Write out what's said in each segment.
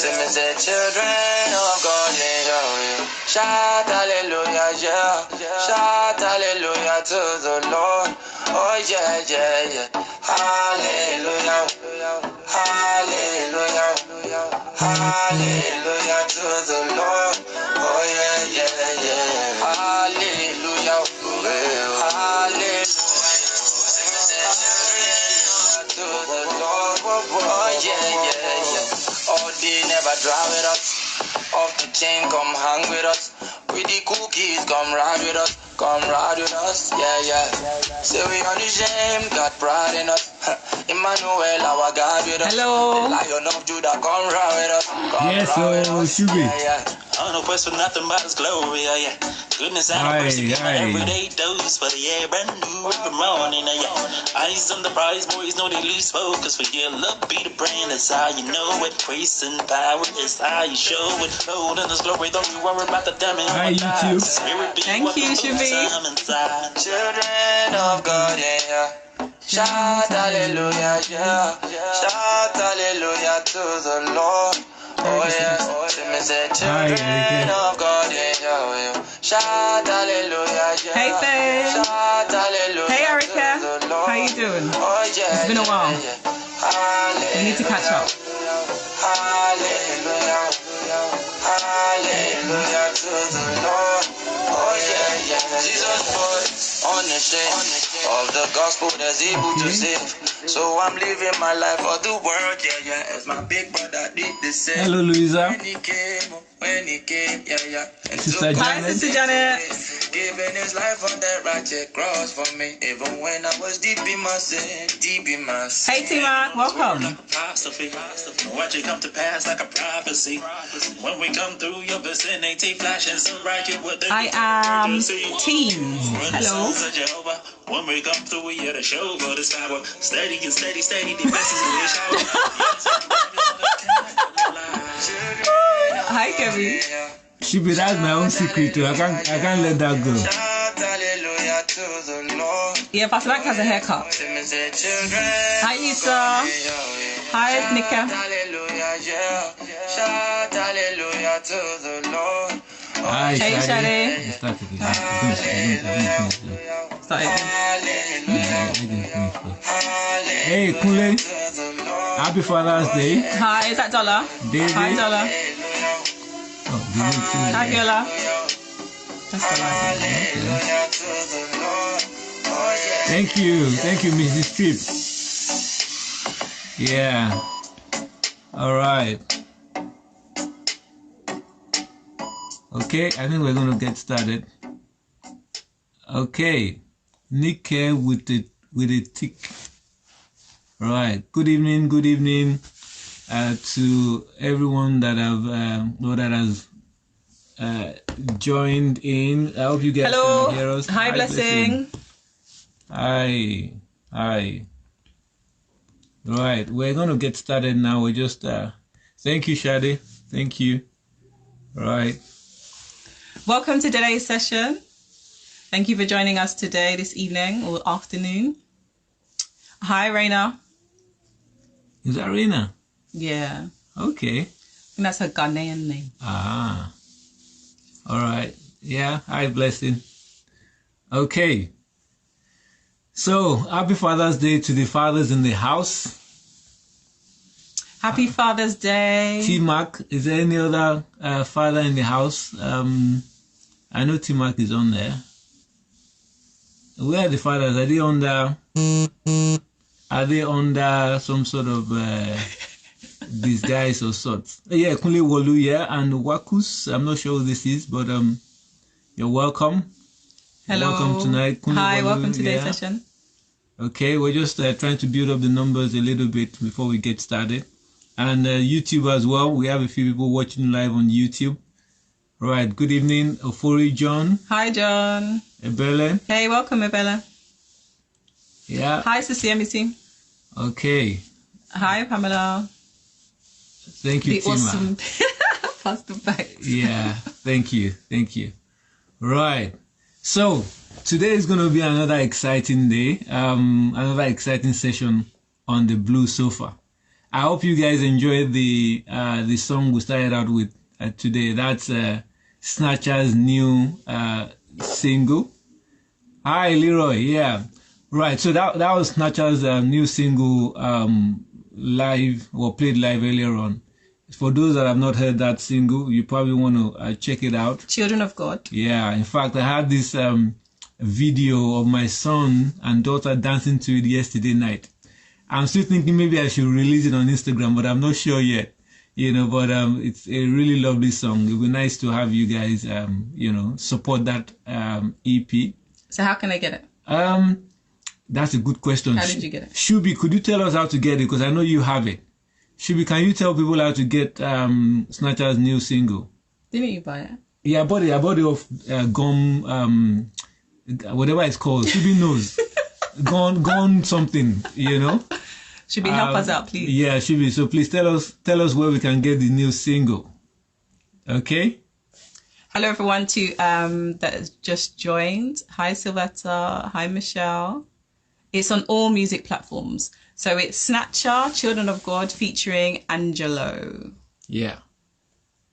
See me say children of God, yeah. Shout hallelujah, yeah. Shout hallelujah to the Lord. Oh yeah, yeah, yeah. Hallelujah. Hallelujah. Hallelujah to the Lord. Oh yeah, yeah, yeah. Hallelujah. Hallelujah to the Lord. Oh yeah, yeah, yeah. All day never dry with us. Off the chain, come hang with us. With the cookies, come ride with us. Come ride with us, yeah, yeah. Say we unashamed, got pride in us. Emmanuel, our God with us. Hello. The Lion of Judah, come ride with us. Come Yes, ride with so us. Shubi. Yeah, yeah. I don't know quest for nothing but His glory, yeah, yeah. Goodness and mercy, my everyday dose for the air, brand new every morning, yeah. Eyes on the prize, boys know they lose focus. For your love be the brand, that's how you know it. Grace and power is how you show it. Lord in His glory, don't you worry about the damage. Hi, YouTube. Thank you, Shubi. Children of God, yeah. Shout hallelujah, yeah. Shout hallelujah to the Lord. Oh yeah, let me say children of God, yeah. Shout hallelujah, yeah. Hey Faye. Shout hallelujah. Hey Erica. How you doing? Oh yeah. It's been a while. We need to catch up. Hallelujah. Hallelujah to the Lord. Oh yeah, yeah. Jesus voice on the stage of the gospel that's able to save. So I'm living my life for the world, yeah, yeah. As my big brother did the same. Hello, Louisa. When he came, yeah, yeah. And Sister Janet. Hi, Sister Janet. Giving his life on that righteous cross for me. Even when I was deep in my sin, deep in my sin. Hey T-Mark, welcome. Watch it come to pass like a prophecy. When we come through your vicinity, flashing so bright you would I am Teens. Hello. When we come through, we hear the show for this power. Steady and steady, steady, the blessings in the shower. Hi Kevin. Shubi, that's my own secret too. I can't let that go. Yeah, Pastor Mike has a haircut. Hi Issa. Hi Nika. Hi, Hey Shadi. Start Hey, Kule. Happy Father's Day. Hi, is that Dollar? David. Hi Dollar. Hi Gila. Thank you, Mrs. Tripp. Yeah. All right. Okay, I think we're gonna get started. Okay, Nick here with a tick. All right. Good evening to everyone that has joined in. I hope you guys can hear us. Hi, Blessing. Hi. Right, we're gonna get started now. We just thank you, Shadi. Thank you. All right. Welcome to today's session. Thank you for joining us today, this evening or afternoon. Hi, Raina. Is that Raina? Yeah. Okay. I think that's her Ghanaian name. Ah. All right. Yeah. Hi, Blessing. Okay. So, happy Father's Day to the fathers in the house. Happy Father's Day. T-Mac, is there any other father in the house? I know T-Mac is on there. Where are the fathers? Are they under some sort of disguise or sorts? Yeah, Kunle Wolu, yeah, and Wakus. I'm not sure who this is, but you're welcome. Hello. Welcome tonight. Kunle Hi, Wolu, welcome to today's session. Okay, we're just trying to build up the numbers a little bit before we get started. And YouTube as well. We have a few people watching live on YouTube. All right, good evening, Ofori John. Hi, John. Ebele. Hey, welcome, Ebele. Yeah. Hi, Sisi. Okay. Hi, Pamela. Thank you, Tima. Awesome. Pastor back. Yeah, thank you. Right. So, today is going to be another exciting day, another exciting session on the Blue Sofa. I hope you guys enjoyed the song we started out with today. That's Snatcher's new single. Hi, Leroy. Yeah, right. So that was Snatcher's new single, live or played live earlier on. For those that have not heard that single, you probably want to check it out. Children of God. Yeah. In fact, I had this video of my son and daughter dancing to it yesterday night. I'm still thinking maybe I should release it on Instagram, but I'm not sure yet. But it's a really lovely song. It would be nice to have you guys, support that EP. So how can I get it? That's a good question. How did you get it? Shubi, could you tell us how to get it? Because I know you have it. Shubi, can you tell people how to get Snatcher's new single? Didn't you buy it? Yeah, I bought it off Gum, whatever it's called. Shubi knows. Gone something, Shubi, help us out, please. Yeah, Shubi. So please tell us where we can get the new single. Okay? Hello, everyone that has just joined. Hi, Sylvetta. Hi, Michelle. It's on all music platforms. So it's Snatcher, Children of God, featuring Angelo. Yeah.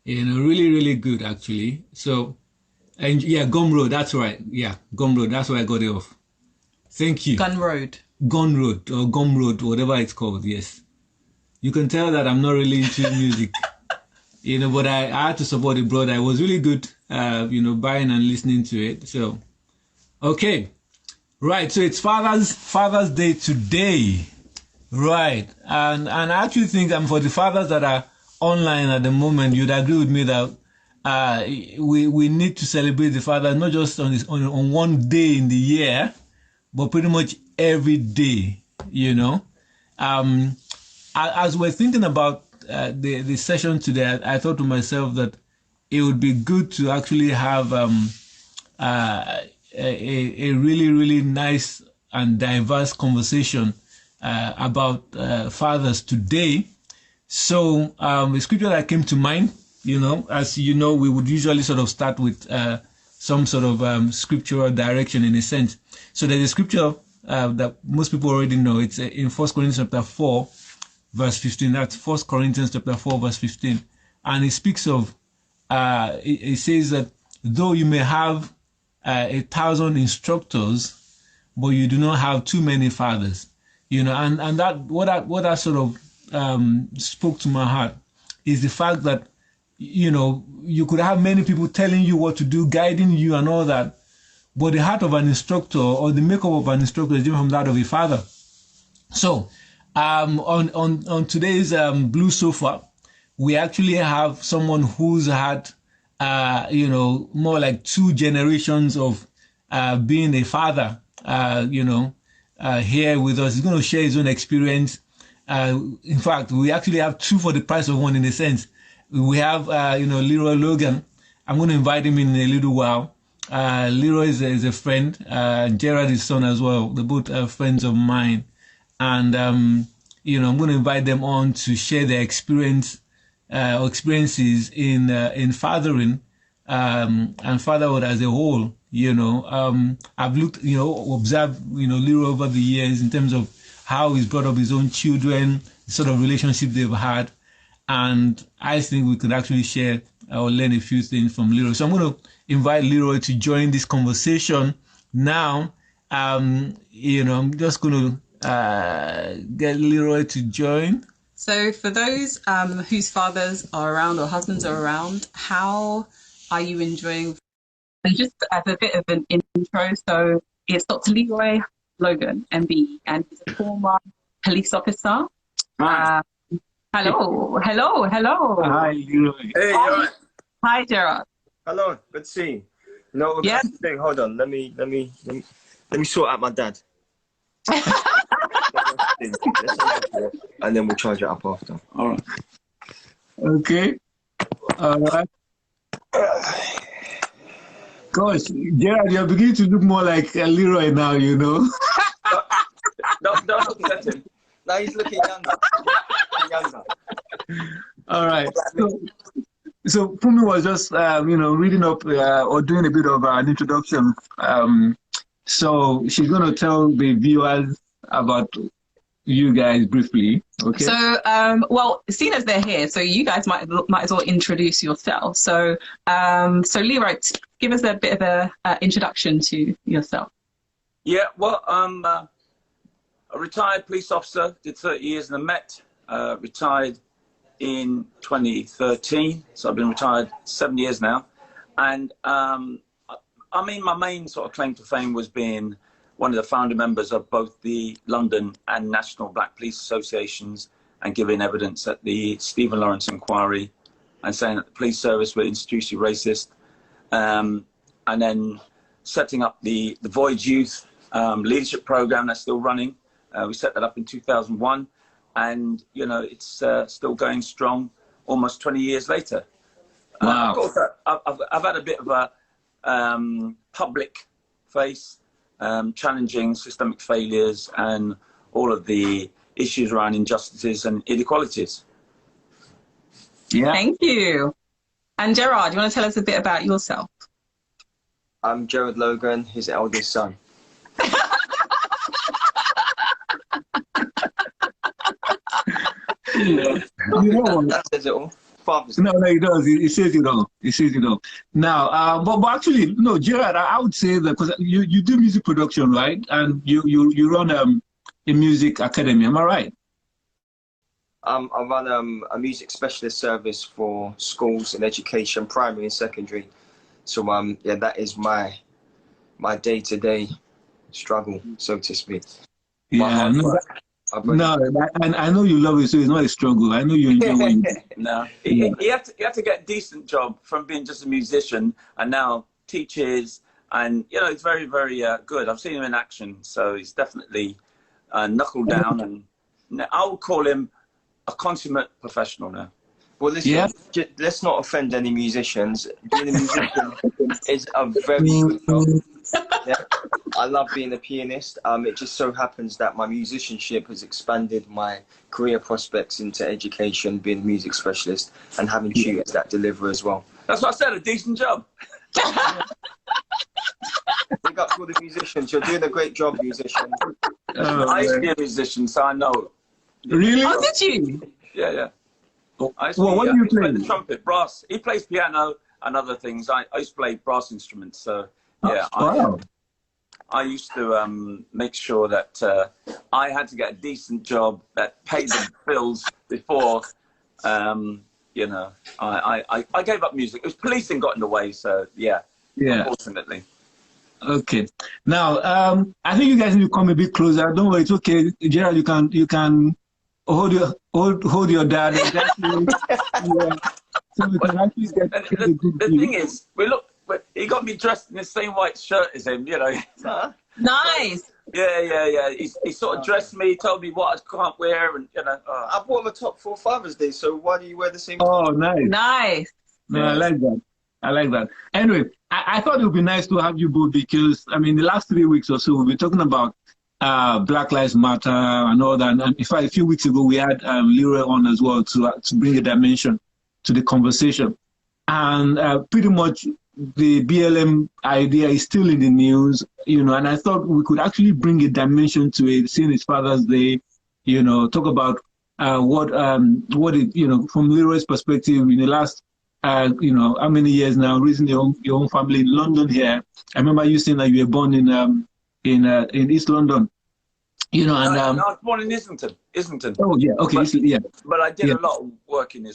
Really, really good, actually. So, and yeah, Gumroad, that's right. Yeah, Gumroad, that's where I got it off. Thank you. Gunroad, or Gumroad, whatever it's called, yes. You can tell that I'm not really into music. But I had to support the brother. It was really good, buying and listening to it. So, okay. Right, so it's Father's Day today. Right, and I actually think for the fathers that are online at the moment, you'd agree with me that we need to celebrate the fathers not just on one day in the year, but pretty much every day. As we're thinking about the session today, I thought to myself that it would be good to actually have a really, really nice and diverse conversation about fathers today. So the scripture that came to mind, as you know, we would usually sort of start with some sort of scriptural direction in a sense. So there's a scripture that most people already know. It's in 1 Corinthians chapter 4, verse 15. That's 1 Corinthians chapter 4, verse 15. And it speaks of, it says that though you may have 1,000 instructors, but you do not have too many fathers. And that what that sort of spoke to my heart is the fact that you could have many people telling you what to do, guiding you and all that, but the heart of an instructor or the makeup of an instructor is different from that of a father. So on today's Blue Sofa, we actually have someone who's had more like 2 generations of being a father here with us. He's going to share his own experience. In fact, we actually have 2 for the price of 1 in a sense. We have, Leroy Logan. I'm going to invite him in a little while. Leroy is a friend. Gerard is son as well. They're both friends of mine. And, I'm going to invite them on to share their experiences in fathering and fatherhood as a whole. I've observed, Leroy over the years in terms of how he's brought up his own children, the sort of relationship they've had. And I think we could actually share or learn a few things from Leroy. So I'm going to invite Leroy to join this conversation now. I'm just going to get Leroy to join. So for those whose fathers are around or husbands are around, how are you enjoying? And just as a bit of an intro, so it's Dr. Leroy Logan, MB, and he's a former police officer. Hi. Hello. Hi, Leroy. Hey, Hi. you're right. Hi, Gerard. Hello, good to see you. No, we're Yeah. thing. Hold on, let me sort out my dad. And then we'll charge it up after. All right. Okay. All right. Gosh, Gerard, you're beginning to look more like Leroy now, Don't look at him. Now he's looking younger. All right. So Fumi was just, reading up or doing a bit of an introduction. So she's going to tell the viewers about, you guys briefly. Okay. So, well, seeing as they're here, so you guys might as well introduce yourself. So, Leroy, give us a bit of a introduction to yourself. Yeah, well, I'm a retired police officer, did 30 years in the Met, retired in 2013, so I've been retired 7 years now. And I mean, my main sort of claim to fame was being one of the founder members of both the London and National Black Police Associations, and giving evidence at the Stephen Lawrence inquiry and saying that the police service were institutionally racist. And then setting up the Voyage Youth leadership program that's still running. We set that up in 2001, and you know, it's still going strong almost 20 years later. Wow. Of course, I've had a bit of a public face, challenging systemic failures and all of the issues around injustices and inequalities. Yeah. Thank you. And Gerard, do you want to tell us a bit about yourself? I'm Gerard Logan, his eldest son. You know what? That says it all. Father's No, it does. It says it all. It says it all. Now, but actually, no, Gerard, I would say that because you do music production, right? And you run a music academy. Am I right? I run a music specialist service for schools and education, primary and secondary. So yeah, that is my day-to-day struggle, so to speak. Yeah. No, and I know you love it, so it's not a struggle. I know you enjoy what you do. No, you have to get a decent job from being just a musician, and now teaches, and you know, it's very, very good. I've seen him in action, so he's definitely knuckled down, and I would call him a consummate professional now. Well, listen, let's not offend any musicians. Being a musician is a very good job. Yeah. I love being a pianist. It just so happens that my musicianship has expanded my career prospects into education, being a music specialist, and having tutors that deliver as well. That's what I said, a decent job. Big up to all the musicians. You're doing a great job, musician. I used to be a musician, so I know. Really? Oh, did you? Yeah. I used Well, what do you play? the trumpet, brass. He plays piano and other things. I used to play brass instruments, so yeah. Wow. I used to make sure that I had to get a decent job that paid the bills before, you know, I gave up music. It was policing got in the way, so yeah, unfortunately. Okay. Now, I think you guys need to come a bit closer. Don't worry, it's okay. Gerald, you can hold your dad. Exactly. Yeah. So we can actually get the thing is, he got me dressed in the same white shirt as him, you know. Nice. Yeah. He sort of dressed me, told me what I can't wear, and you know. I bought him a top for Father's Day, so why do you wear the same? Oh, nice. Nice. No, I like that. I like that. Anyway, I thought it would be nice to have you both because, I mean, the last 3 weeks or so, we've been talking about Black Lives Matter and all that. And in fact, a few weeks ago, we had Leroy on as well to bring a dimension to the conversation. And pretty much the BLM idea is still in the news, you know, and I thought we could actually bring a dimension to it, seeing it's Father's Day, you know, talk about what it, you know, from Leroy's perspective in the last, you know, how many years now, raising your own family in London here. I remember you saying that you were born in East London, you know, and no, I was born in Islington. Oh yeah, okay, yeah. But I did a lot of work in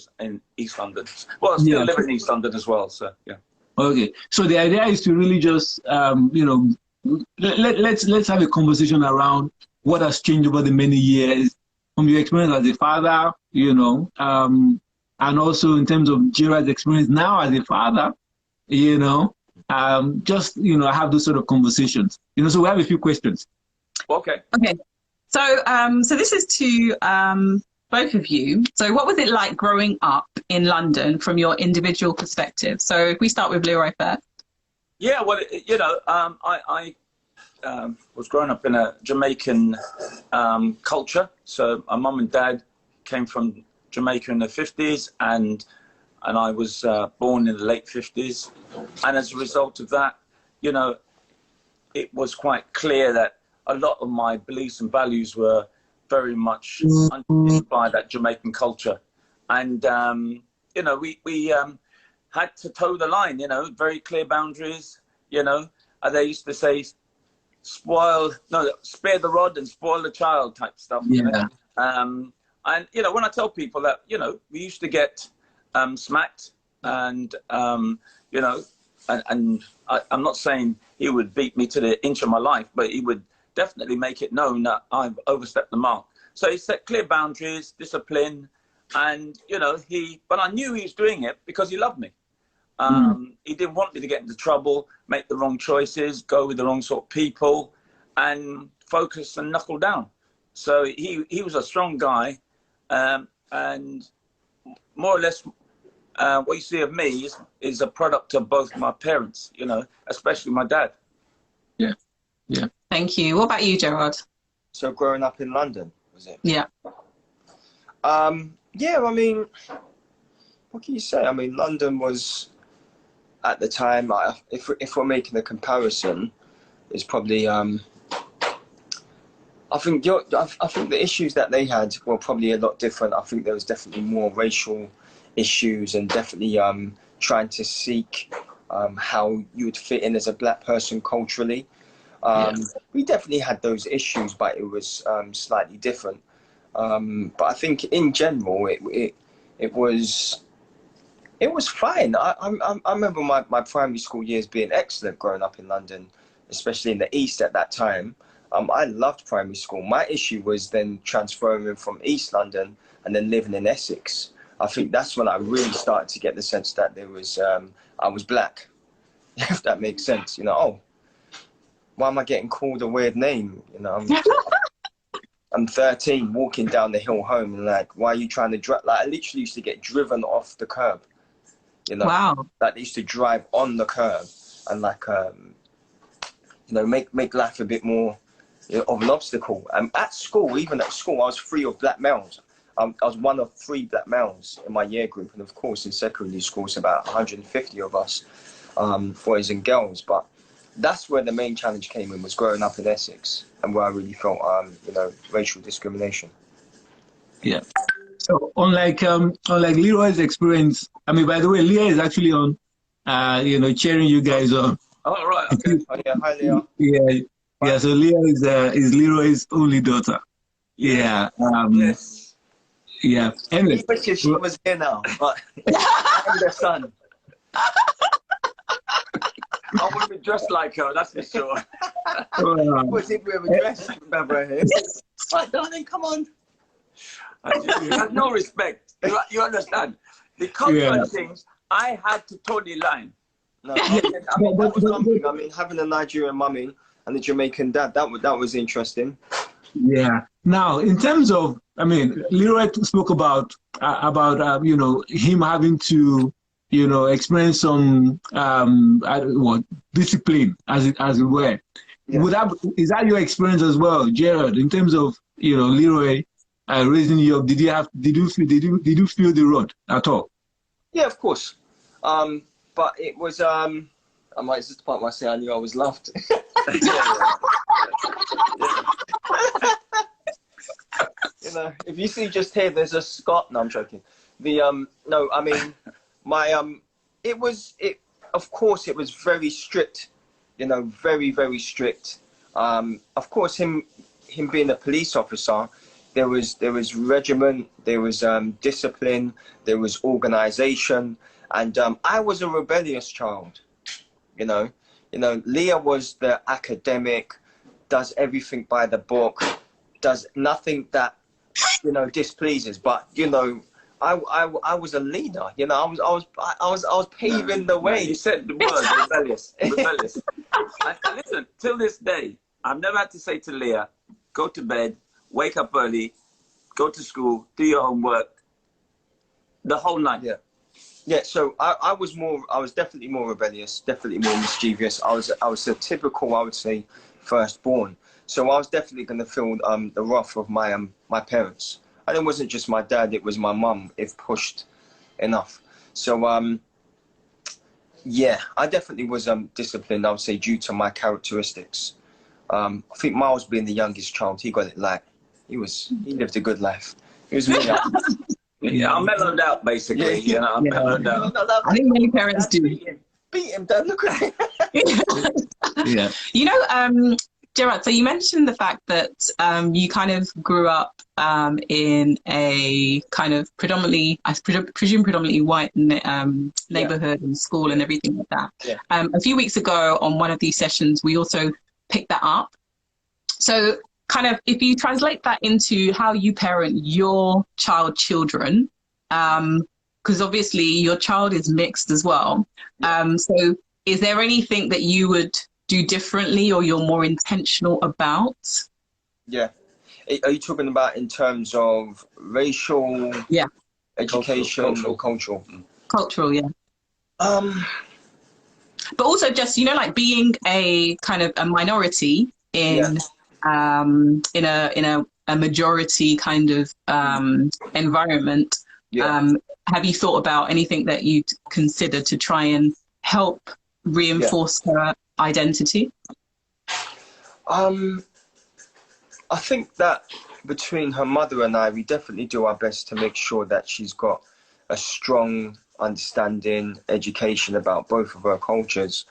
East London. Well, I still live in East London as well, so yeah. Okay, so the idea is to really just, you know, let's have a conversation around what has changed over the many years from your experience as a father, you know, and also in terms of Gerard's experience now as a father, you know, just, you know, have those sort of conversations, you know. So we have a few questions. Okay. So, so this is to both of you. So what was it like growing up in London from your individual perspective? So if we start with Leroy first. Yeah, well, you know, I was growing up in a Jamaican culture. So my mum and dad came from Jamaica in the 50s, and I was born in the late 50s. And as a result of that, you know, it was quite clear that a lot of my beliefs and values were very much underpinned by that Jamaican culture. And, you know, we had to toe the line, you know, very clear boundaries, you know. They used to say, spare the rod and spoil the child type stuff. Yeah. You know? And, you know, when I tell people that, you know, we used to get smacked and, you know, and I'm not saying he would beat me to the inch of my life, but he would definitely make it known that I've overstepped the mark. So he set clear boundaries, discipline, and, you know, but I knew he was doing it because he loved me. He didn't want me to get into trouble, make the wrong choices, go with the wrong sort of people, and focus and knuckle down. So he was a strong guy, and more or less what you see of me is a product of both my parents, you know, especially my dad. Yeah, yeah. Thank you. What about you, Gerard? So growing up in London, was it? Yeah. Yeah, I mean, what can you say? I mean, London was, at the time, if we're making a comparison, is probably, I think the issues that they had were probably a lot different. I think there was definitely more racial issues and definitely trying to seek how you would fit in as a black person culturally. We definitely had those issues, but it was slightly different. But I think in general, it was fine. I remember my primary school years being excellent growing up in London, especially in the East at that time. I loved primary school. My issue was then transferring from East London and then living in Essex. I think that's when I really started to get the sense that there was I was black, if that makes sense. You know, oh, why am I getting called a weird name? You know, I'm 13, walking down the hill home, and like, why are you trying to drive? Like, I literally used to get driven off the curb. You know, Wow. like they used to drive on the curb and like, you know, make life a bit more, you know, of an obstacle. At school, even at school, I was free of black males. I was one of 3 black males in my year group, and of course in secondary school it's about 150 of us, boys and girls. But that's where the main challenge came in, was growing up in Essex, and where I really felt, you know, racial discrimination. Yeah. So unlike Leroy's experience, I mean, by the way, Leah is actually on, you know, cheering you guys on. Oh, right, okay. Oh yeah, hi Leah. Yeah, yeah. So Leah is Leroy's only daughter. Yeah. Yes. Yeah. Anyway, I wish she was here now, but I'm the son. I wouldn't be dressed like her, that's for sure. Was it we were dressed, remember here? Right, darling, come on. You have no respect. You understand? The cultural things, I had to toe the line. No, I mean, that was something. I mean, having a Nigerian mummy and a Jamaican dad, that was interesting. Yeah. Now, in terms of, I mean, Leroy spoke about you know, him having to, you know, experience some discipline, as it were. Yeah. Is that your experience as well, Gerard? In terms of, you know, Leroy raising you up, did you feel the rod at all? Yeah, of course. But it was I might just part where I say I knew I was loved. You know, if you see just here, there's a Scott. No, I'm joking. The no, I mean, my of course it was very strict. You know, very, very strict. Of course, him being a police officer, there was regiment, there was discipline, there was organization, and I was a rebellious child. You know, Leah was the academic, does everything by the book, does nothing that, you know, displeases. But you know, I was a leader. You know, I was paving the way. You said the word rebellious, rebellious. And listen, till this day, I've never had to say to Leah, go to bed, wake up early, go to school, do your homework, the whole night. Yeah. Yeah, so I was definitely more rebellious, definitely more mischievous. I was a typical, I would say, firstborn. So I was definitely going to feel the wrath of my parents. And it wasn't just my dad, it was my mum, if pushed enough. So yeah, I definitely was disciplined, I would say, due to my characteristics. I think Miles, being the youngest child, he got it like He lived a good life. He was me. Yeah, I mellowed out basically. You know, I mellowed out. I think many parents do. Beat him, Dad. Look at him. Yeah. You know, Gerard, so you mentioned the fact that you kind of grew up in a kind of predominantly, I presume predominantly white neighborhood and school and everything like that. Yeah. A few weeks ago on one of these sessions, we also picked that up. So kind of if you translate that into how you parent your children, because obviously your child is mixed as well. So is there anything that you would do differently or you're more intentional about? Yeah. Are you talking about in terms of racial, education, or cultural? Cultural, yeah. But also just, you know, like being a kind of a minority in a majority kind of environment. Have you thought about anything that you'd consider to try and help reinforce her identity? I think that between her mother and I, we definitely do our best to make sure that she's got a strong understanding, education about both of her cultures.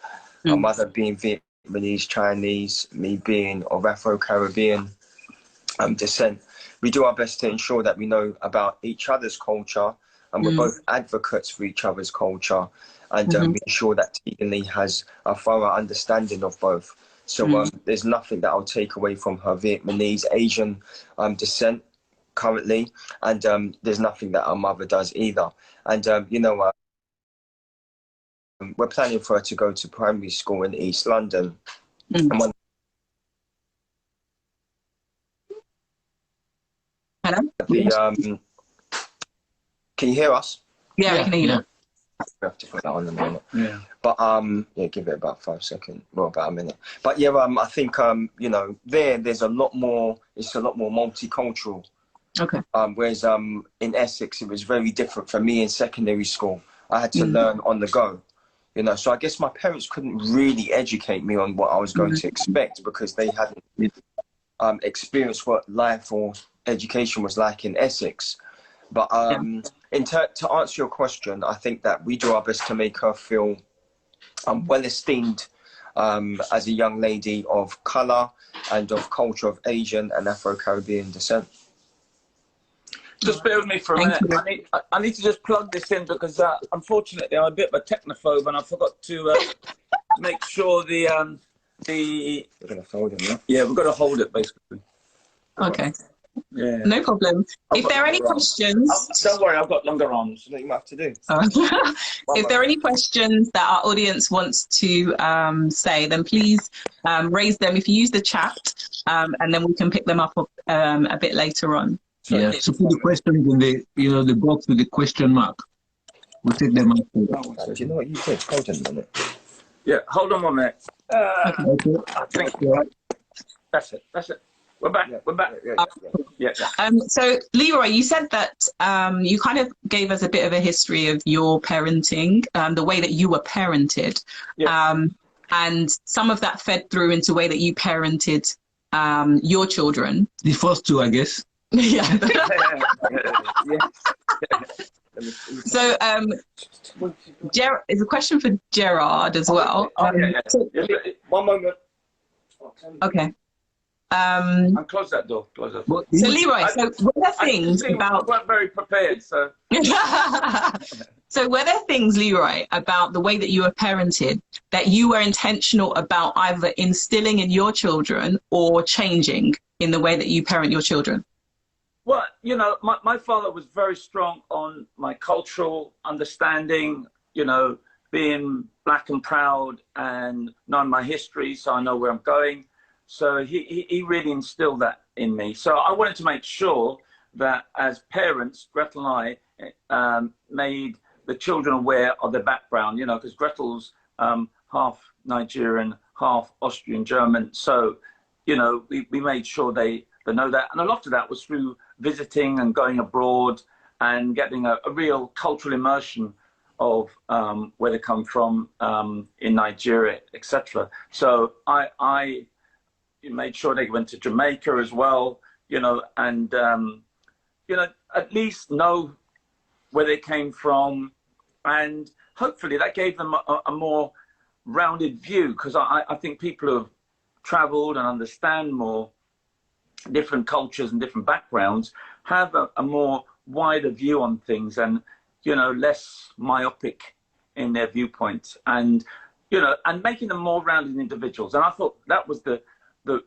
Her mother being Vietnamese, Chinese, me being of Afro-Caribbean descent. We do our best to ensure that we know about each other's culture, and we're both advocates for each other's culture, and we ensure that Tegan has a thorough understanding of both. So there's nothing that I'll take away from her Vietnamese, Asian descent currently, and there's nothing that our mother does either. And you know, we're planning for her to go to primary school in East London. And Hello? Can you hear us? Yeah, I can hear you. We have to put that on in a minute. Yeah. But yeah, give it about 5 seconds, well, about a minute. But yeah, I think you know, there's a lot more. It's a lot more multicultural. Okay. Whereas in Essex, it was very different for me in secondary school. I had to learn on the go, you know. So I guess my parents couldn't really educate me on what I was going to expect, because they hadn't experienced what life or education was like in Essex. But to answer your question, I think that we do our best to make her feel well esteemed as a young lady of colour and of culture of Asian and Afro-Caribbean descent. Just bear with me for a minute. I need to just plug this in, because unfortunately I'm a bit of a technophobe and I forgot to make sure the We're gonna fold it, yeah, we've got to hold it basically. Okay. Yeah. No problem. If there are any questions... Don't worry, I've got longer arms. What you might have to do. If there are any questions that our audience wants to say, then please raise them if you use the chat, and then we can pick them up a bit later on. Yeah, so put the questions in the, you know, the box with the question mark. We'll take them out. Do you know what you did? Hold on a minute. Yeah, hold on 1 minute. Okay. I think that's it. That's it. We're back. We're back. Yeah. So, Leroy, you said that you kind of gave us a bit of a history of your parenting, the way that you were parented, and some of that fed through into the way that you parented your children. The first two, I guess. Yeah. So, it's a question for Gerard as well. So, 1 moment. okay. And close that door. Close that door. So, Leroy, were there things about... We weren't very prepared, so... So were there things, Leroy, about the way that you were parented that you were intentional about either instilling in your children or changing in the way that you parent your children? Well, you know, my father was very strong on my cultural understanding, you know, being black and proud and knowing my history, so I know where I'm going. So he really instilled that in me. So I wanted to make sure that as parents, Gretel and I made the children aware of their background, you know, because Gretel's half Nigerian, half Austrian German. So, you know, we made sure they know that. And a lot of that was through visiting and going abroad and getting a real cultural immersion of where they come from in Nigeria, etc. So I made sure they went to Jamaica as well, you know, and, you know, at least know where they came from. And hopefully that gave them a more rounded view, because I think people who have traveled and understand more different cultures and different backgrounds have a more wider view on things, and, you know, less myopic in their viewpoints, and, you know, and making them more rounded individuals. And I thought that was the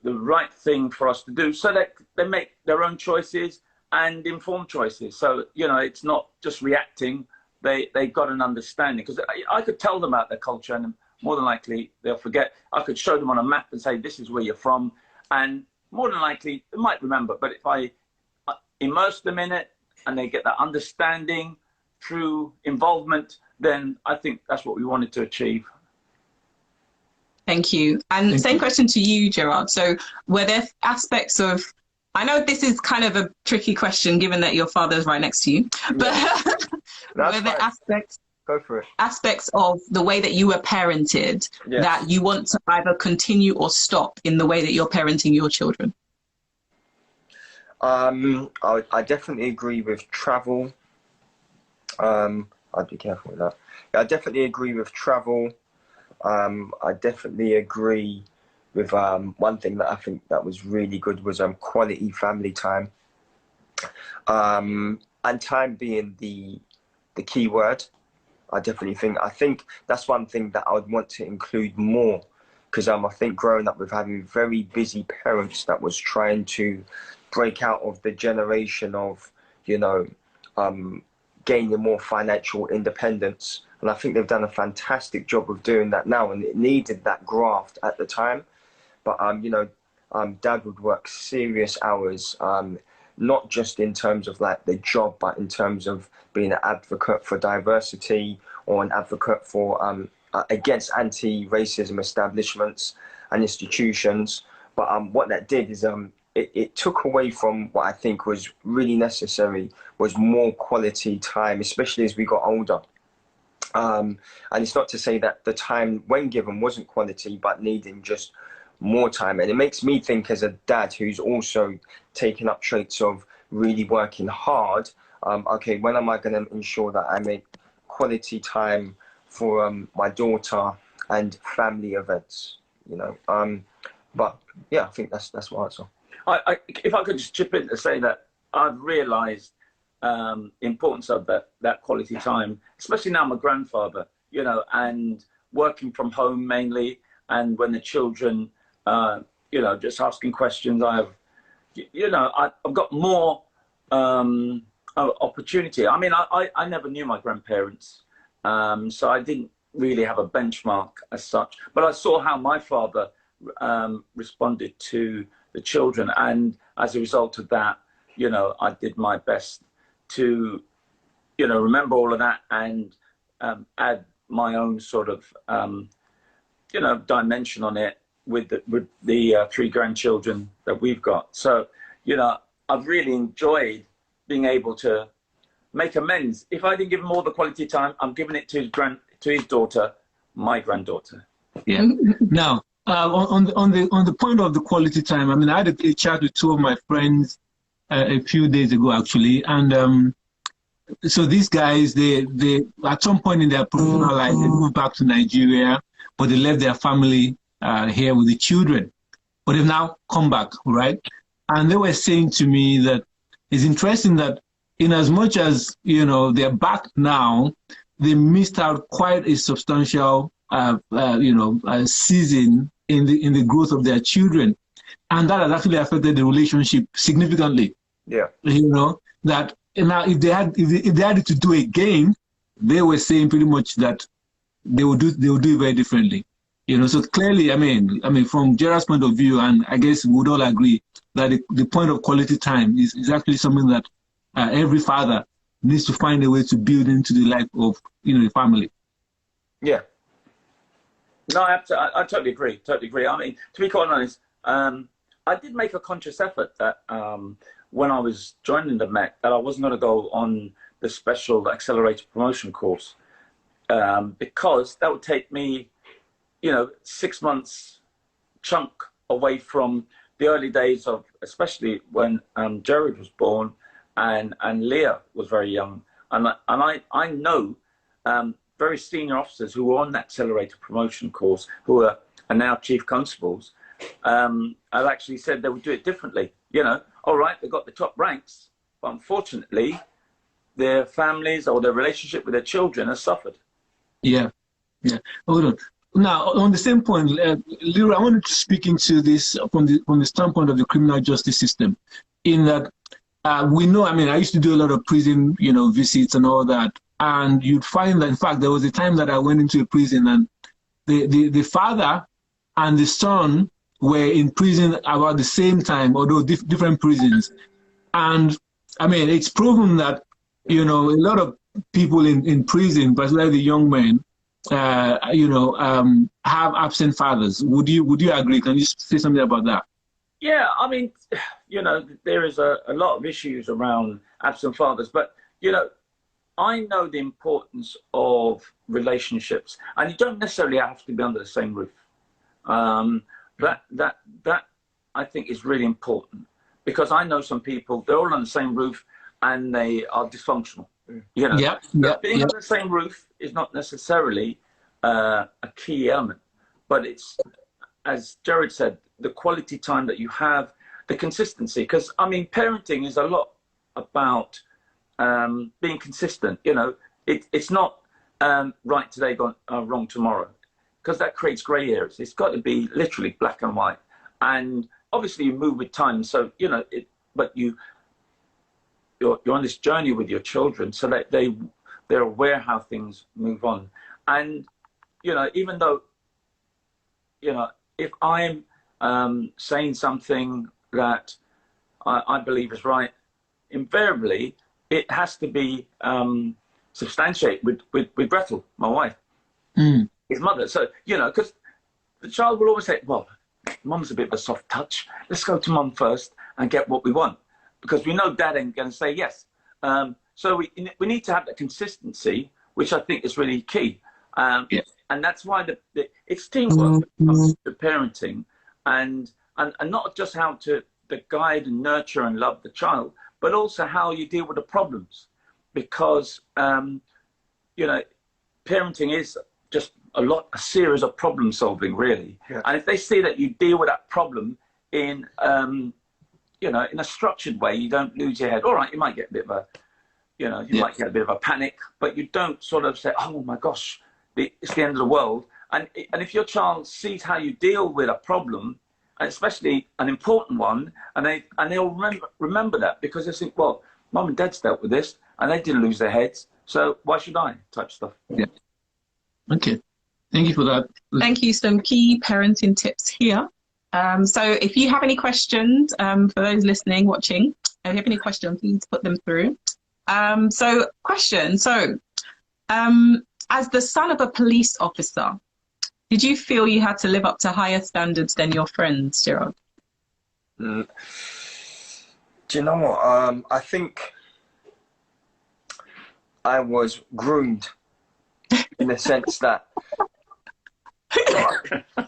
right thing for us to do, so that they make their own choices and informed choices. So, you know, it's not just reacting. They got an understanding, because I could tell them about their culture, and more than likely they'll forget. I could show them on a map and say, this is where you're from, and more than likely they might remember. But if I immerse them in it and they get that understanding through involvement, then I think that's what we wanted to achieve. Thank you. And same question to you, Gerard. So were there aspects of, I know this is kind of a tricky question given that your father's right next to you, but were there aspects, go for it, aspects of the way that you were parented that you want to either continue or stop in the way that you're parenting your children? I definitely agree with travel. I'd be careful with that. I definitely agree with travel. I definitely agree with one thing that I think that was really good was quality family time. And time being the key word. I think that's one thing that I would want to include more, because I think growing up with having very busy parents that was trying to break out of the generation of, you know, gaining more financial independence. And I think they've done a fantastic job of doing that now, and it needed that graft at the time. But, you know, Dad would work serious hours, not just in terms of like the job, but in terms of being an advocate for diversity, or an advocate for against anti-racism establishments and institutions. But what that did is it took away from what I think was really necessary, was more quality time, especially as we got older. And it's not to say that the time when given wasn't quality, but needing just more time. And it makes me think, as a dad who's also taken up traits of really working hard, okay, when am I going to ensure that I make quality time for my daughter and family events, you know? But yeah, I think that's my answer. If I could just chip in to say that I've realised importance of that quality time, especially now I'm a grandfather, you know, and working from home mainly, and when the children, you know, just asking questions, I've got more opportunity. I mean, I never knew my grandparents, so I didn't really have a benchmark as such, but I saw how my father responded to the children, and as a result of that, you know, I did my best to, you know, remember all of that and add my own sort of, you know, dimension on it with the 3 grandchildren that we've got. So, you know, I've really enjoyed being able to make amends. If I didn't give him all the quality time, I'm giving it to his daughter, my granddaughter. Yeah. Now, on the point of the quality time, I mean, I had a chat with 2 of my friends a few days ago, actually, and so these guys, they at some point in their professional life, they moved back to Nigeria, but they left their family here with the children, but they've now come back, right? And they were saying to me that it's interesting that in as much as, you know, they're back now, they missed out quite a substantial, season in the growth of their children. And that has actually affected the relationship significantly. Yeah. You know, that now if they had to do again, they were saying pretty much that they would do it very differently. You know, so clearly, I mean, from Gerard's point of view, and I guess we would all agree that the point of quality time is actually something that every father needs to find a way to build into the life of, you know, the family. Yeah. No, I totally agree. Totally agree. I mean, to be quite honest, I did make a conscious effort that when I was joining the Met, that I wasn't going to go on the special accelerated promotion course because that would take me, you know, 6 months chunk away from the early days of, especially when Jared was born and Leah was very young. And I know very senior officers who were on that accelerated promotion course, who are now chief constables, have actually said they would do it differently. You know, all right, they got the top ranks, but unfortunately, their families or their relationship with their children has suffered. Yeah, yeah. Hold on. Now, on the same point, Leroy, I wanted to speak into this from the standpoint of the criminal justice system, in that we know, I mean, I used to do a lot of prison, you know, visits and all that, and you'd find that, in fact, there was a time that I went into a prison and the father and the son were in prison about the same time, although different prisons. And I mean, it's proven that, you know, a lot of people in prison, particularly the young men, you know, have absent fathers. Would you agree? Can you say something about that? Yeah, I mean, you know, there is a lot of issues around absent fathers, but, you know, I know the importance of relationships, and you don't necessarily have to be under the same roof. That I think is really important, because I know some people, they're all on the same roof and they are dysfunctional. You know, being on the same roof is not necessarily a key element, but it's, as Jared said, the quality time that you have, the consistency. Because I mean, parenting is a lot about being consistent. You know, it's not right today, wrong tomorrow, because that creates grey areas. It's got to be literally black and white. And obviously, you move with time. So you know, but you're on this journey with your children, so that they're aware how things move on. And you know, even though, you know, if I'm saying something that I believe is right, invariably it has to be substantiated with Gretel, my wife, his mother. So you know, because the child will always say, "Well, Mum's a bit of a soft touch. Let's go to Mum first and get what we want," because we know Dad ain't going to say yes. So we need to have that consistency, which I think is really key. And that's why it's teamwork when it comes to parenting, and not just how to guide and nurture and love the child, but also how you deal with the problems. Because, you know, parenting is just a series of problem solving, really. Yeah. And if they see that you deal with that problem in, you know, in a structured way, you don't lose your head. All right, you might get a bit of a, you know, you might get a bit of a panic, but you don't sort of say, oh my gosh, it's the end of the world. And if your child sees how you deal with a problem, and especially an important one, and they'll remember that, because they think, well, Mum and Dad's dealt with this and they didn't lose their heads, so why should I? Type stuff. Yeah. Okay. Thank you for that. Thank you. Some key parenting tips here. So if you have any questions, for those listening, watching, if you have any questions, please put them through. So question. So as the son of a police officer, did you feel you had to live up to higher standards than your friends, Gerald? Do you know what? I think I was groomed in the sense that...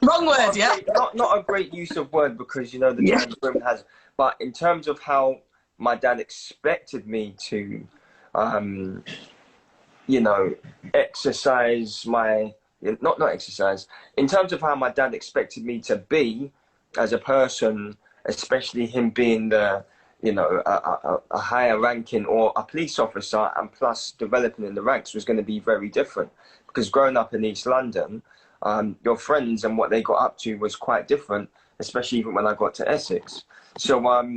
Wrong word, yeah? Not a great use of word, because, you know, the term groomed has... But in terms of how my dad expected me to, you know, exercise my... Not exercise. In terms of how my dad expected me to be as a person, especially him being the, you know, a higher ranking or a police officer, and plus developing in the ranks, was going to be very different. Because growing up in East London, your friends and what they got up to was quite different, especially even when I got to Essex. So, what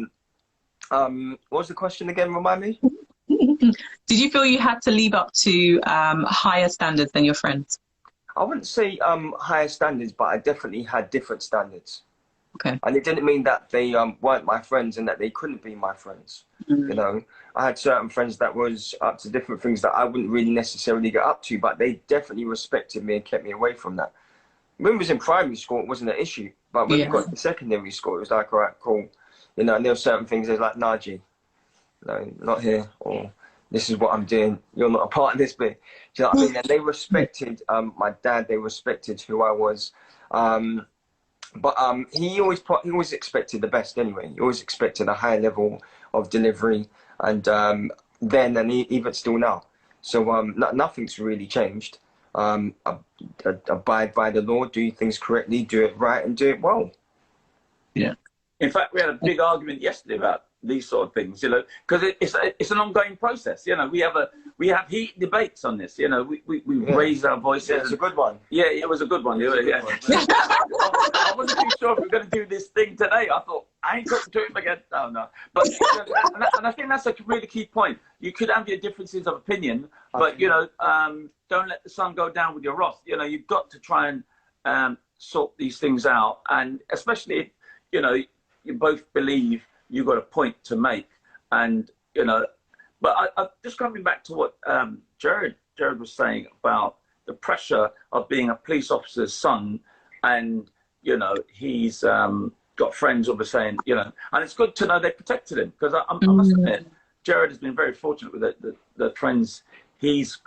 was the question again? Remind me. Did you feel you had to live up to higher standards than your friends? I wouldn't say higher standards, but I definitely had different standards. Okay. And it didn't mean that they weren't my friends and that they couldn't be my friends. You know, I had certain friends that was up to different things that I wouldn't really necessarily get up to, but they definitely respected me and kept me away from that. When we was in primary school, it wasn't an issue. But when we got to secondary school, it was like, all right, cool. You know, and there were certain things that was like, nah, G, no, not here, or this is what I'm doing, you're not a part of this bit. Do you know what I mean? And they respected my dad, they respected who I was. But he always expected the best anyway. He always expected a high level of delivery, and then and even still now. So nothing's really changed. Abide by the law, do things correctly, do it right, and do it well. Yeah. In fact, we had a big argument yesterday about these sort of things, you know, because it's an ongoing process. You know, we have heat debates on this. You know, we raise our voices. Yeah, it's a good one. Yeah, it was a good one. Yeah. I wasn't too sure if we were going to do this thing today. I thought, I ain't talking to him again. Oh, no. But, and I think that's a really key point. You could have your differences of opinion, but, you know, don't let the sun go down with your wrath. You know, you've got to try and sort these things out. And especially if, you know, you both believe you've got a point to make. And, you know, but I just coming back to what Jared was saying about the pressure of being a police officer's son, and, you know, he's got friends who were saying, you know, and it's good to know they protected him, because I must admit, Jared has been very fortunate with the friends he's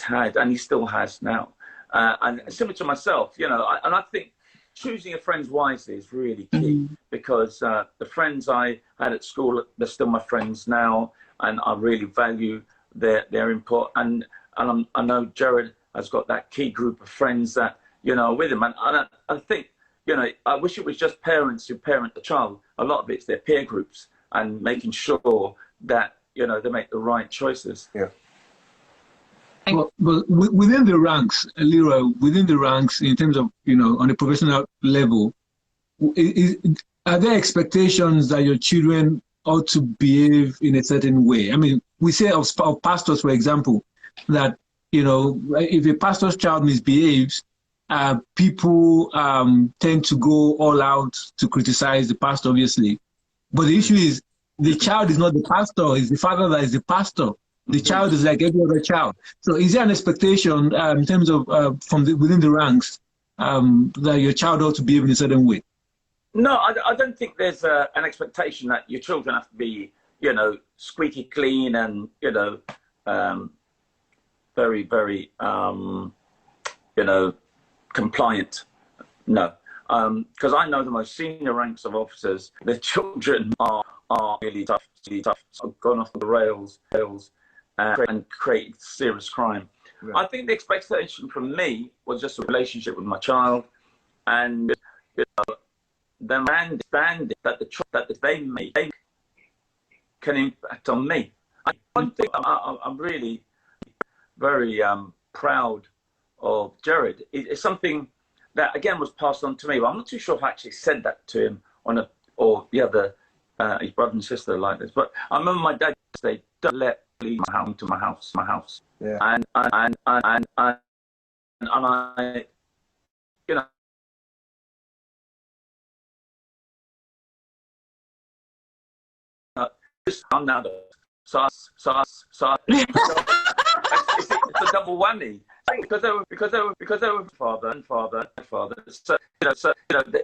had, and he still has now. And similar to myself, you know, and I think choosing your friends wisely is really key, because the friends I had at school, they're still my friends now, and I really value their input. And I know Jared has got that key group of friends that, you know, are with him. And I think, you know, I wish it was just parents who parent the child. A lot of it's their peer groups and making sure that, you know, they make the right choices. Yeah. But within the ranks, Leroy, within the ranks, in terms of, you know, on a professional level, are there expectations that your children ought to behave in a certain way? I mean, we say of pastors, for example, that, you know, if a pastor's child misbehaves, people tend to go all out to criticize the pastor, obviously. But the issue is the child is not the pastor, it's the father that is the pastor. The child is like every other child. So is there an expectation in terms of within the ranks that your child ought to behave in a certain way? No, I don't think there's an expectation that your children have to be, you know, squeaky clean and, you know, very, very, you know, compliant. No, because I know the most senior ranks of officers, their children are really tough, gone off the rails. And create serious crime. Right. I think the expectation from me was just a relationship with my child, and, you know, them understanding that the choice that they make can impact on me. One thing I'm really very proud of Jared is something that again was passed on to me, but I'm not too sure if I actually said that to him or the other his brother and sister like this. But I remember my dad said, "Don't let leave my house." Yeah. And I, you know, I'm now so it's a double whammy, because they were father. So you know they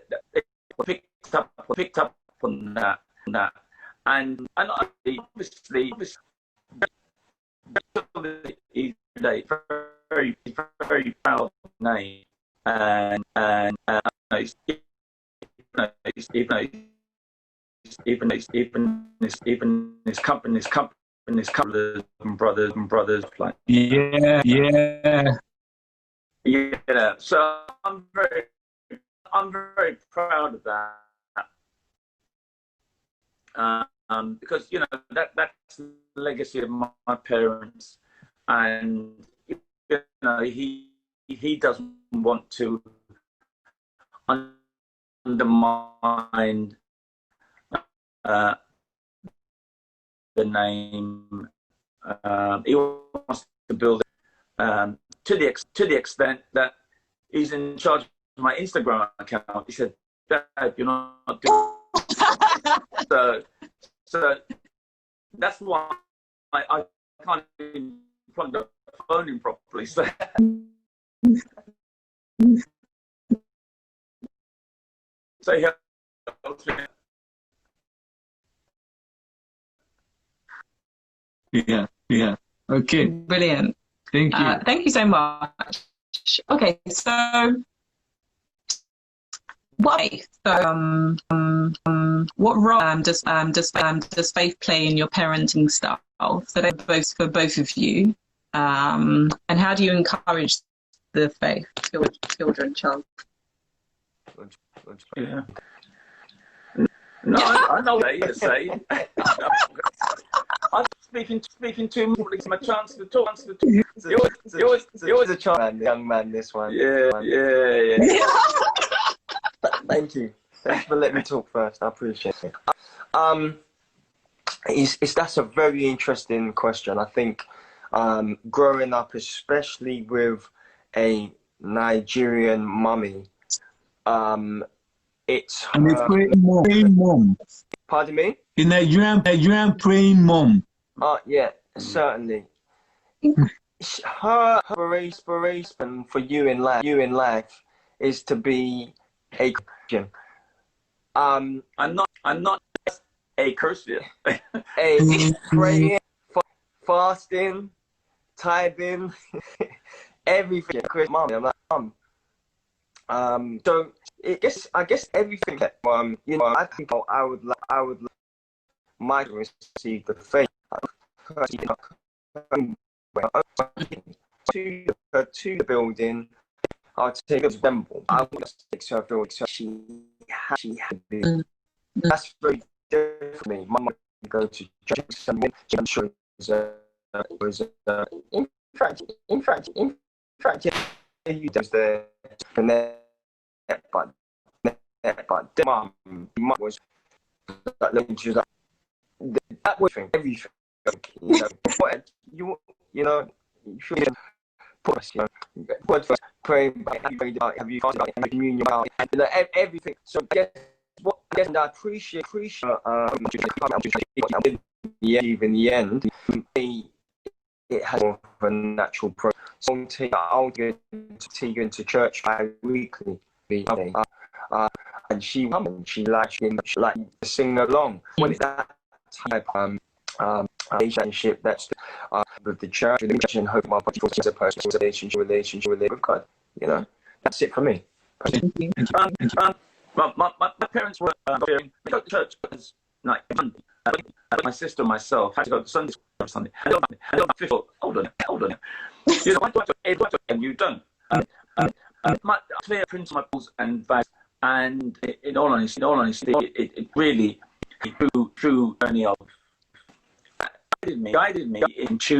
picked up on that, and obviously. Very, very proud name, and even his company, brothers, like yeah. So I'm very proud of that. Because, you know, that's the legacy of my parents, and, you know, he doesn't want to undermine the name. He wants to build it to the extent that he's in charge of my Instagram account. He said, "Dad, you're not doing." So that's why I can't even plug the phone in properly. So he helps me. Yeah. Okay. Brilliant. Thank you. Thank you so much. Okay, so what faith? So, what role does faith play in your parenting style? So they're both for both of you, and how do you encourage the faith to children, child? Yeah. No, I know what you're saying. I'm speaking too much. It's my chance to talk. You're a child, young man. This one. Yeah. Thank you. Thanks for letting me talk first. I appreciate it. That's a very interesting question. I think growing up, especially with a Nigerian mummy, it's And a praying mom. Pardon me? A Nigerian praying mom. Yeah, certainly. Her inspiration for you in life is to be a Christian. I'm not just a Christian. A praying, fasting, tithing, everything. Mom, I'm like, so I guess everything that I think I would like my to receive the faith to the building. I'll take a example. I would stick to her building, so she had been. That's very different for me. My mum would go to church and I'm sure it was in fact you does the but mum was that that was everything. What you know you should put us, God first, pray have you fasted about communion about everything. So I guess I appreciate in the end it has more of a natural process. So I'll get Tegan to church bi-weekly, and she likes to sing along. When it's that type relationship that's with the church and hope my body is a personal relationship with God. That's it for me. My parents were they go to church because like my sister and myself had to go to Sunday school every Sunday. And I feel hold on. Why do I have to, and you don't? My clear principles and values, and in all honesty, it really through journey of guided me into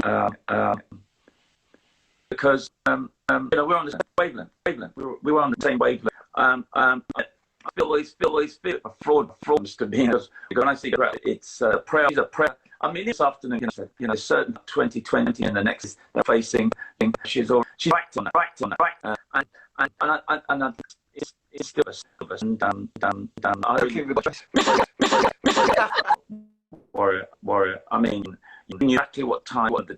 because we're on the same wavelength. We were on the same wavelength. I always feel a fraud to me because when I see it's prayer. It's a prayer. I mean, this afternoon, certain 2020 and the next is facing. She's backed on it, and it's still us. And warrior. I mean, you knew exactly what time, what the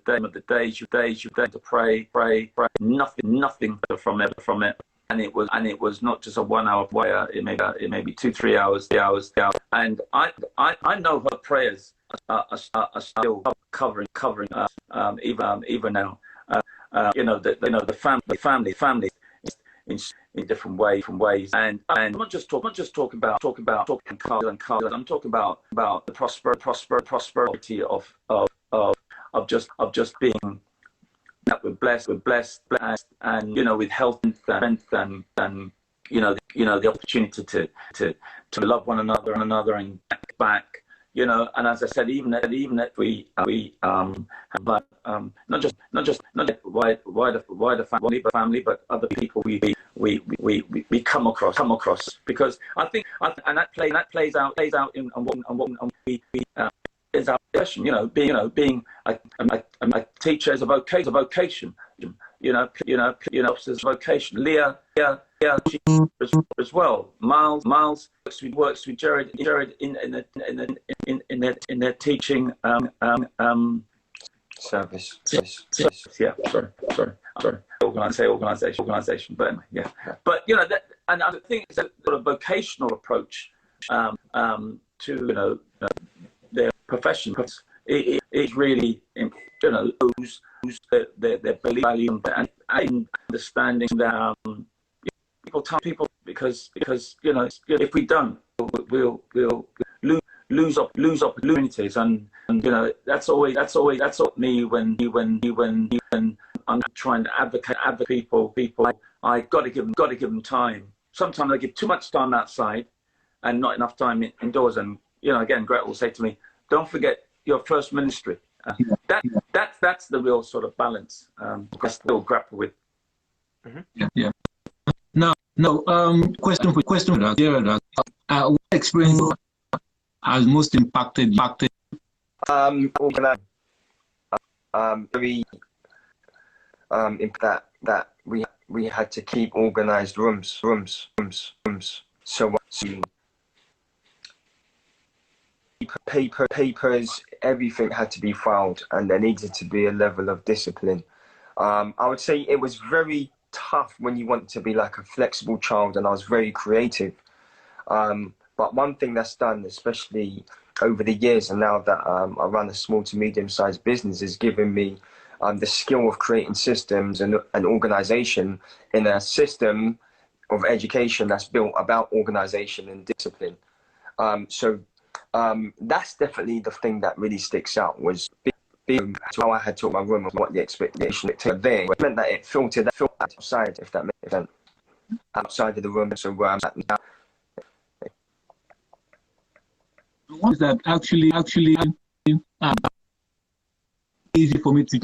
days, your days to pray. Nothing from it. And it was not just a 1 hour prayer. It may be 2-3 hours, 3 hours. And I know her prayers are still covering us even now. The family in different ways. And I'm not just talking about cars and cars. I'm talking about the prosperity of just being. That we're blessed, and with health and strength, and the opportunity to love one another and back, and as I said, even that we have not just wider family, but other people we come across, because I think and that plays out in what we is our passion, being a teacher is a vocation, officer's vocation. Leah, she as well. Miles works with Jared in their teaching service. Yeah, sorry. Organization, but anyway, yeah. But that, and I think it's a sort of vocational approach to their profession. It really who's their belief value and understanding that people because you know, if we don't, we'll lose opportunities, and you know, that's always me when I'm trying to advocate people. I got to give them time. Sometimes I give too much time outside and not enough time indoors. And you know, again, Greta will say to me, "Don't forget your first ministry." That's the real sort of balance I still grapple with. Yeah. Now, question for that. What experience has most impacted? Very that we had to keep organized rooms. So papers, everything had to be filed, and there needed to be a level of discipline. I would say it was very tough when you want to be like a flexible child, and I was very creative. But one thing that's done, especially over the years, and now that I run a small to medium-sized business, is giving me the skill of creating systems and organization in a system of education that's built about organization and discipline. So that's definitely the thing that really sticks out, was how I had to my room of what the expectation there. It meant that it filtered outside, if that makes sense, outside of the room. So where I'm at now. Is that actually easy for me to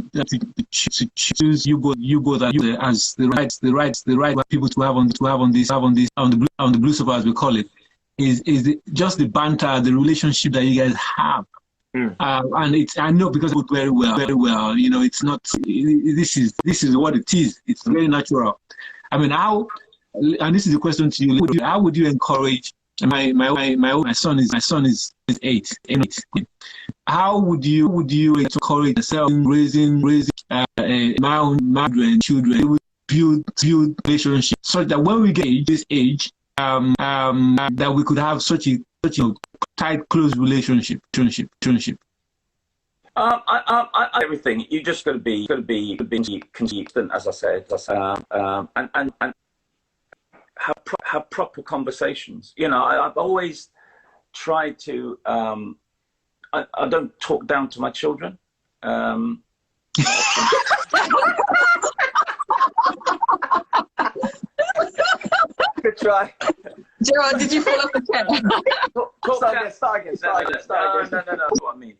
choose you both as the right people to have on the Blue Sofa, as we call it, is just the banter, the relationship that you guys have. And I know, because I put very well. You know, it's not. This is what it is. It's very natural. I mean, and this is a question to you. How would you encourage? My son is 8. How would you encourage yourself in raising my own children, build relationships, so that when we get this age, that we could have such a tight, close relationship. Everything, you just got to be consistent, as I said, and have proper conversations. You know, I've always tried to. I don't talk down to my children. Good try. Gerard, did you fall off the chair? Start again. No. That's what I mean.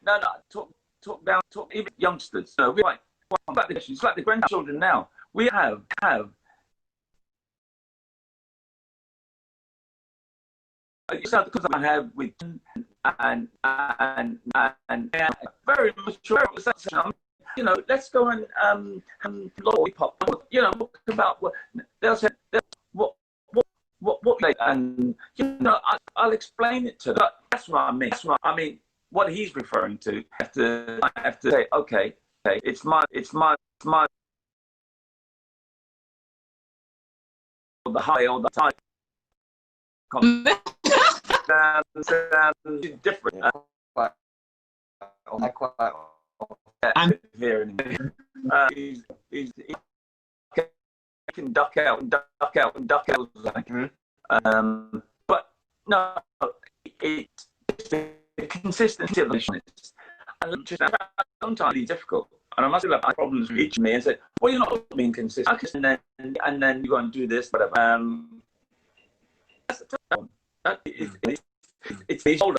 No. Talk down. Talk even youngsters. No, it's like the grandchildren now. We have. It's not because I have with and very mature. You know, let's go and lollipop. You know, talk about what they'll say. What and you know, I'll explain it to them. That's what I mean. I mean, what he's referring to. I have to say, okay, it's my the high or the time. Different. And he can duck out. But no, it's the consistency of the business. And sometimes it's difficult. And I must have had problems with each of me and said, well, you're not being consistent. And then you go and do this, whatever. That's the tough one. It's the shoulder.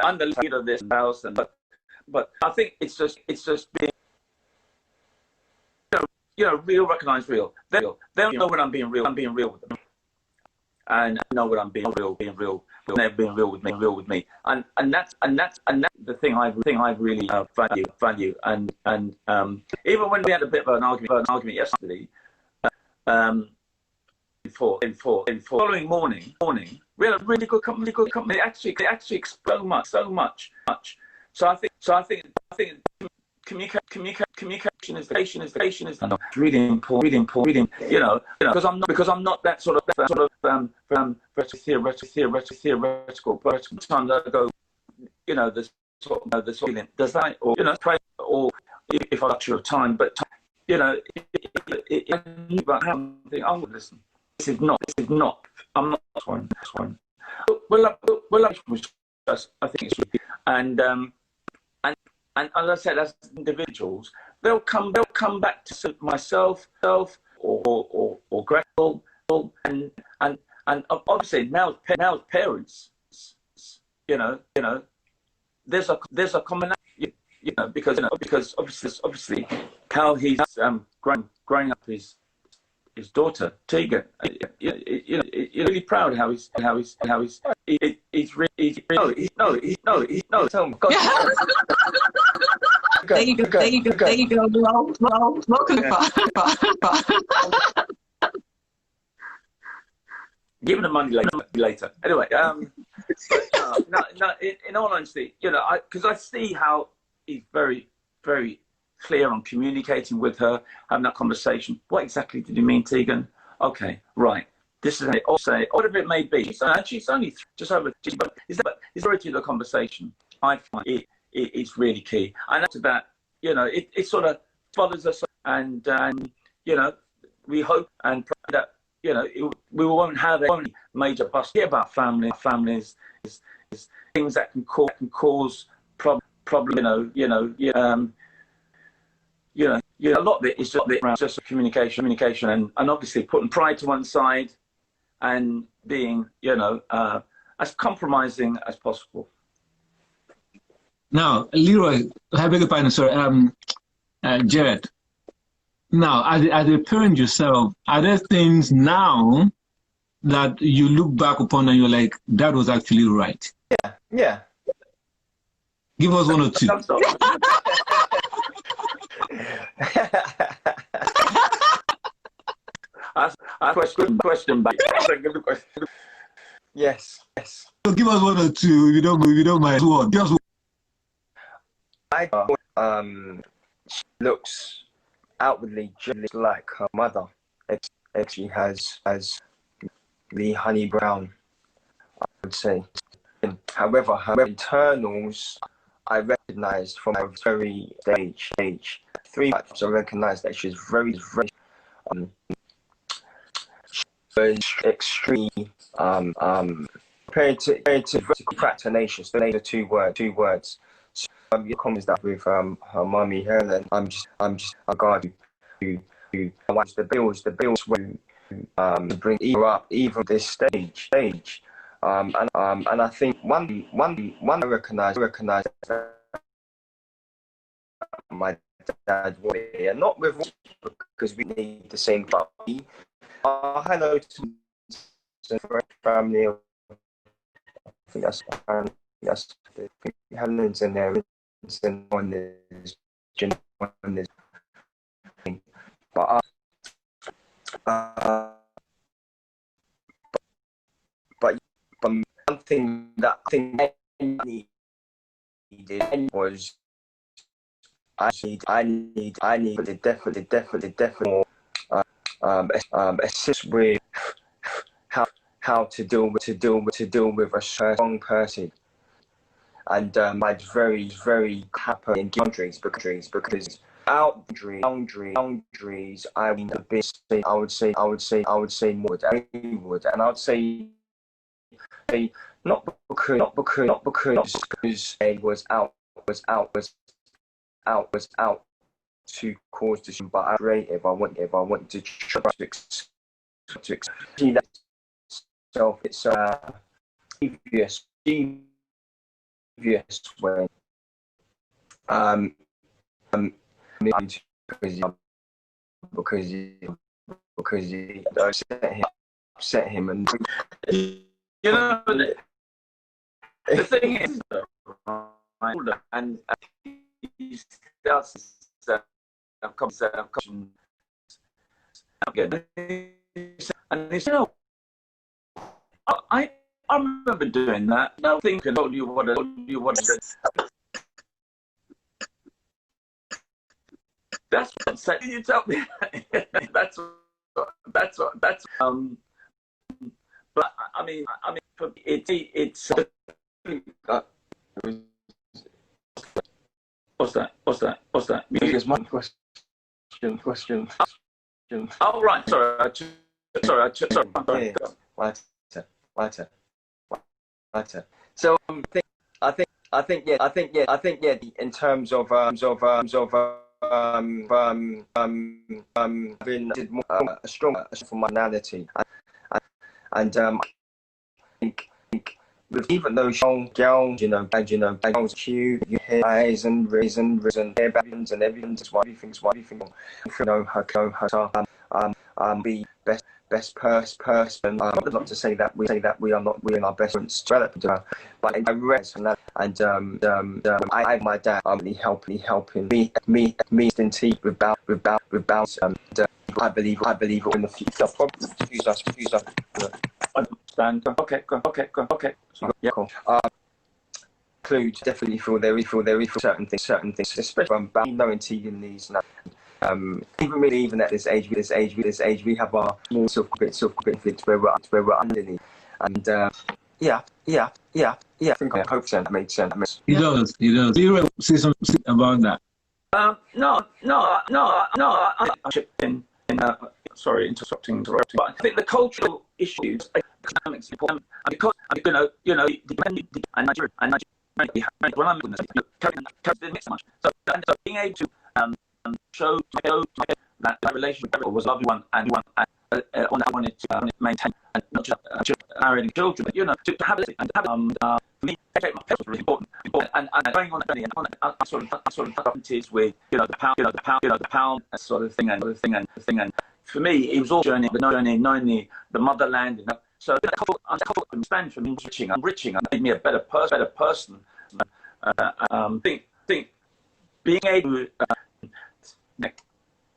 I'm the leader of this house, but I think it's just being, you know, real, recognize real. They know when I'm being real. I'm being real with them, and I know when I'm being real. They're being real with me, and that's the thing I really value. And even when we had a bit of an argument yesterday, in following morning, we had a really good company. They actually explode so much. So I think communication is really important. You know, because I'm not that sort of theoretical. But sometimes I go, you know, the sort of feeling. Does that, or you know, pray, or if I got your time, but you know, I think I would listen. this is not. I'm not one. Well, I think it's really, and as I said, as individuals, they'll come back to myself, or Gretel, and obviously now as parents, you know, there's a common, because obviously how he's growing up his daughter Tegan. You're really proud how he's really no. Tell me. There you go. Welcome. Give him the money later. Anyway, in all honesty, because I see how he's very, very clear on communicating with her, having that conversation. What exactly did you mean, Tegan? Okay, right. This is it. Or say, whatever it may be. So actually, it's only just over. But is the conversation? I find it's really key. And after that, it sort of follows us, and we hope and pray that we won't have any major bust here about families is things that can cause problem. A lot of it is just communication, and obviously putting pride to one side, and being as compromising as possible. Now, Leroy, I beg your pardon, sorry, Jared. Now, as a parent yourself, are there things now that you look back upon and you're like, that was actually right? Yeah. Give us one or two. Question back. Yes. So give us one or two, if you don't mind. One. Just one. She looks outwardly just like her mother. She has the honey brown, I would say. However, her internals I recognized from a very stage. 3 months I recognized that she's very extreme compared to very tenacious. Those are two words. So comments that with her mummy Helen, I'm just a guy who wants the bills when bring her up even this stage. And I think one I recognize that my dad was here, not with because we need the same body. Hello to family. I think that's Helen's in there, and on this but one thing that I think I needed was I need definitely more assist with how to deal with a strong person, and I'm very happy in boundaries because out boundaries I would say more than I would, and I would say not because I was out to cause this, but I'm creative. I want to try to see that self. It's devious when because you upset him and the thing is, and he starts conversation again, and he said, I remember doing that. No thinking, told you what that's what said. You tell me. that's But I mean, it's. What's that? Because my question. Oh right, sorry. sorry, sorry. Lighter. So I think yeah. In terms of having a strong personality, and I think with even those young girls, girls cute, you hear eyes and reason, hair bands and everything's her be best person. Not to say that we are not in our best friends developed, but I read and I have my dad helping me in tea with bounce. I believe in the future. Excuse us. Understand. Okay. Yeah, cool. Include definitely feel certain things, especially from knowing Tegan these now. Even at this age, we have our small self-confidence where we're underneath, and yeah. I think I hope that makes sense. He does. You will say something about that. No. I chipped in. Sorry, interrupting. But I think the cultural issues, economics, important, and because and Nigeria, when I'm in this, didn't mix much. So being able to show that relationship was a lovely one, and I wanted to maintain, and not just marrying children, but to have it and have for me, educate my parents was really important, and going on a journey, and I sort of opportunities with the pound sort of thing, and for me it was all journey, but knowing the motherland, so I'm understand from enriching, and made me a better person. Think being able to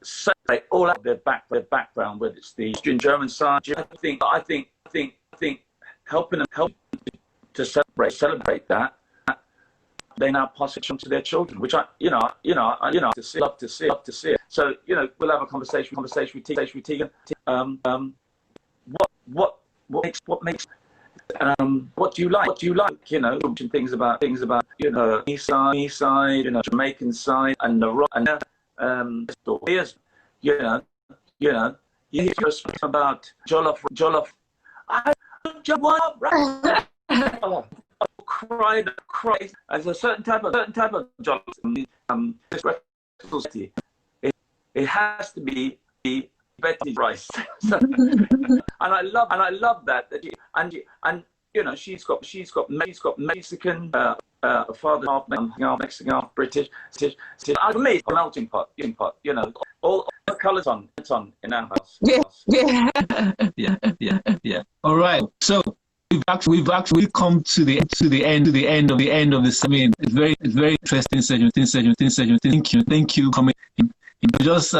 separate all out their background, whether it's the Eastern German side. I think helping them to celebrate that, they now pass it on to their children, which I love to see it. So we'll have a conversation with Tegan. What makes what do you like? Talking things about east side, Jamaican side, and the rock, and stories. You hear about Jollof. I Jollof, right? I cried. As a certain type of Jollof. It has to be Betty Rice. and I love that she's got Mexican father, half Mexican, half British. I'm amazed, a melting pot. All the colours on in our house. Yeah. All right. So we've actually come to the end of this. I mean, it's very interesting session. Thank you coming in. Just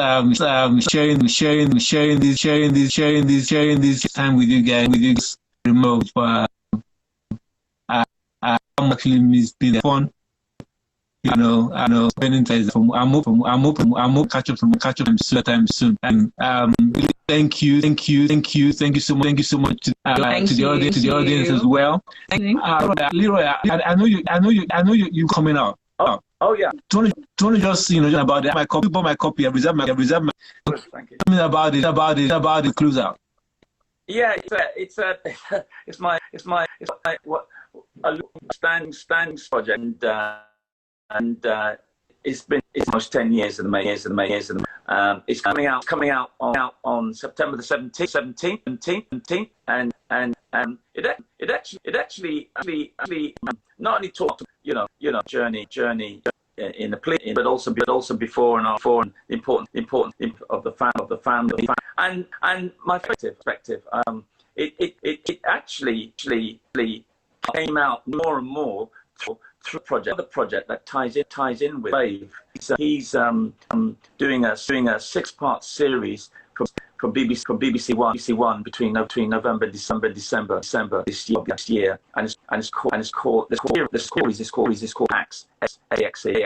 sharing this time with you guys remote. I'm actually missing fun. I know spending time. I'm hoping catch up soon. And thank you so much to the audience as well. Leroy, I know you coming out. Oh yeah. Do you want to just about that? My copy. I reserve my. Thank you. Tell me about the close out. Yeah, it's my what a standing project, and it's almost 10 years in the making. It's coming out on September the 17th, and it actually not only talks journey in the play, but also before and after, and the important of the family and my perspective. It actually came out more and more through the project that ties in with Wave. He's doing a 6-part series from BBC One between November and December this year, and it's called AXE.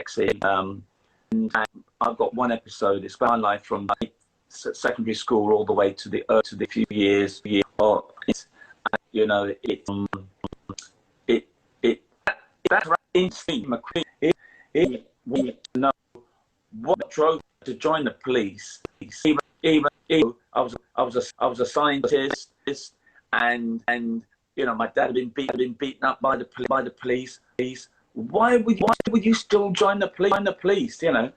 And I've got one episode. It's my life from secondary school all the way to the few years. That instinct, McQueen. We know what drove to join the police, even I was a scientist, and you know, my dad had been beaten up by the police. Why would you still join the police? You know,